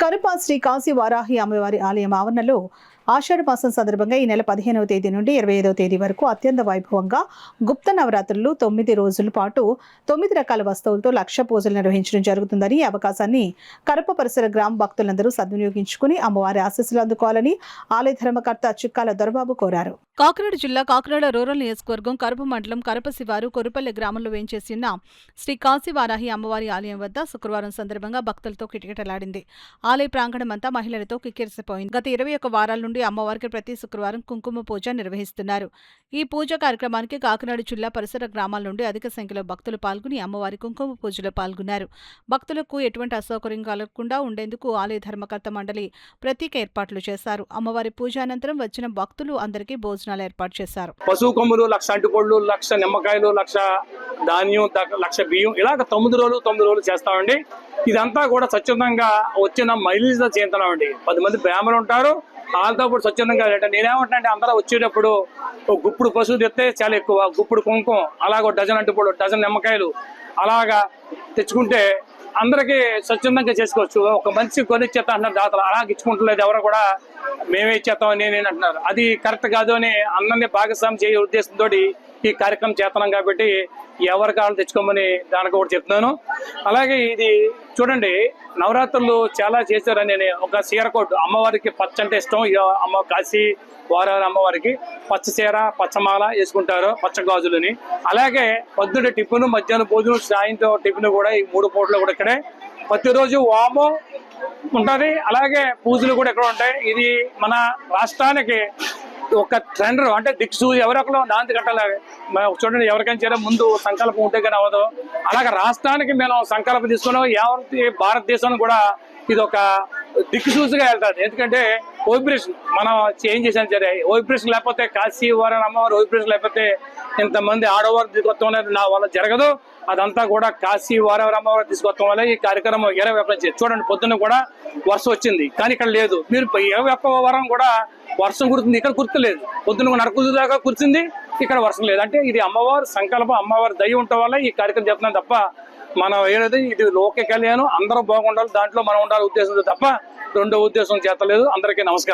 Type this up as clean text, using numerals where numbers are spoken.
కరప శ్రీ కాశీ వారాహి అమ్మవారి ఆలయం ఆవరణలో ఆషాఢ మాసం సందర్భంగా ఈ నెల 15వ తేదీ నుండి 25వ తేదీ వరకు అత్యంత వైభవంగా గుప్త నవరాత్రులు 9 రోజుల పాటు 9 రకాల వస్తువులతో లక్ష పూజలు నిర్వహించడం జరుగుతుందని ఈ అవకాశాన్ని కరప పరిసర గ్రామ భక్తులందరూ సద్వినియోగించుకుని అమ్మవారి ఆశీస్సులు అందుకోవాలని ఆలయ ధర్మకర్త చిక్కాల దొరబాబు కోరారు. కాకినాడ జిల్లా కాకినాడ రూరల్ నియోజకవర్గం కరప మండలం కరప శివారు కొరుపల్లి గ్రామంలో వేంచేసి ఉన్న శ్రీ కాశీ వారాహి అమ్మవారి ఆలయం వద్ద శుక్రవారం సందర్భంగా భక్తులతో కిటకిటలాడింది. ఆలయ ప్రాంగణమంతా మహిళలతో కిక్కిరిసిపోయింది. గత 21 వారాల నుండి అమ్మవారికి ప్రతి శుక్రవారం కుంకుమ పూజ నిర్వహిస్తున్నారు. ఈ పూజ కార్యక్రమానికి కాకినాడ జిల్లా పరిసర గ్రామాల నుండి అధిక సంఖ్యలో భక్తులు పాల్గొని అమ్మవారి కుంకుమ పూజలో పాల్గొన్నారు. భక్తులకు ఎటువంటి అసౌకర్యం కలగకుండా ఉండేందుకు ఆలయ ధర్మకర్త మండలి ప్రత్యేక ఏర్పాట్లు చేశారు. అమ్మవారి పూజ అనంతరం వచ్చిన భక్తులు అందరికీ భోజనాలు ఏర్పాటు చేశారు. పశువు కొమ్ములు 1,00,000 అంటుకోళ్లు, 1,00,000 నిమ్మకాయలు, 1,00,000 ధాన్యం, 1,00,000 బియ్యం, ఇలాగ 9 రోజులు చేస్తామండి. ఇదంతా కూడా స్వచ్ఛందంగా వచ్చిన మహిళలతో చేస్తున్నామండి. 10 మంది బ్రాహ్మణులు ఉంటారు, వాళ్ళతో పాటు స్వచ్ఛందంగా. నేనేమంటానంటే అందరూ వచ్చేటప్పుడు ఒక గుప్పుడు పశువు తెస్తే చాలా ఎక్కువ, గుప్పుడు కుంకుమ, అలాగ 1 డజన్ అంటుకోళ్ళు, 1 డజన్ నిమ్మకాయలు అలాగా తెచ్చుకుంటే అందరికీ స్వచ్ఛందంగా చేసుకోవచ్చు. ఒక మనిషి కొనిచ్చేస్తా అంటున్నారు దాతలు, అలాగ ఇచ్చుకుంటలేదు ఎవరు కూడా మేమే ఇచ్చేస్తాం అని అంటున్నారు. అది కరెక్ట్ కాదు అని అందరినీ భాగస్వామి చేయ ఉద్దేశంతో ఈ కార్యక్రమం చేస్తున్నాం. కాబట్టి ఎవరి కాళ్ళు తెచ్చుకోమని దానికి కూడా చెప్తున్నాను. అలాగే ఇది చూడండి, నవరాత్రులు చాలా చేశారని ఒక చీరకోట్ అమ్మవారికి పచ్చ అంటే ఇష్టం. అమ్మ కాశీ వారాహి అమ్మవారికి పచ్చ చీర, పచ్చమాల వేసుకుంటారు, పచ్చ గాజులని. అలాగే పొద్దున టిఫిన్, మధ్యాహ్నం భోజనం, సాయంత్రం టిఫిన్ కూడా ఈ 3 పూటలు కూడా ఇక్కడే. ప్రతిరోజు వామం ఉంటుంది, అలాగే పూజలు కూడా ఇక్కడ ఉంటాయి. ఇది మన రాష్ట్రానికి ఒక ట్రెండర్, అంటే దిక్సు ఎవరొకరు నాంది కట్టాలి. చూడండి, ఎవరికైనా చేరే ముందు సంకల్పం ఉంటే కానీ అవ్వదు. అలాగే రాష్ట్రానికి మేము సంకల్పం తీసుకున్నాం. ఎవరి భారతదేశం కూడా ఇది ఒక దిక్కుసూచిగా వెళ్తాడు. ఎందుకంటే వైబ్రేషన్ మనం ఏం చేసాం సరే, వైబ్రేషన్ లేకపోతే కాశీ వారాహి అమ్మవారి వైబ్రేషన్ లేకపోతే ఇంతమంది ఆడవారు తీసుకొస్తాం నా వల్ల జరగదు. అదంతా కూడా కాశీ వారాహి అమ్మవారు తీసుకొస్తాం వల్ల ఈ కార్యక్రమం 21 చూడండి. పొద్దున్న కూడా వర్షం వచ్చింది, కానీ ఇక్కడ లేదు. మీరు 21 వారం కూడా వర్షం కుడుతుంది, ఇక్కడ కుర్తలేదు. పొద్దున్న నరకుదు దాకా కుర్చింది, ఇక్కడ వర్షం లేదు. అంటే ఇది అమ్మవారి సంకల్పం, అమ్మవారి దయ ఉండటం వల్ల ఈ కార్యక్రమం చెప్తున్నాం తప్ప మనం ఏదైతే ఇది లోక కళ్యాణం అందరూ బాగుండాలి, దాంట్లో మనం ఉండాలి ఉద్దేశంతో తప్ప రెండో ఉద్దేశం చేతలేదు. అందరికీ నమస్కారం.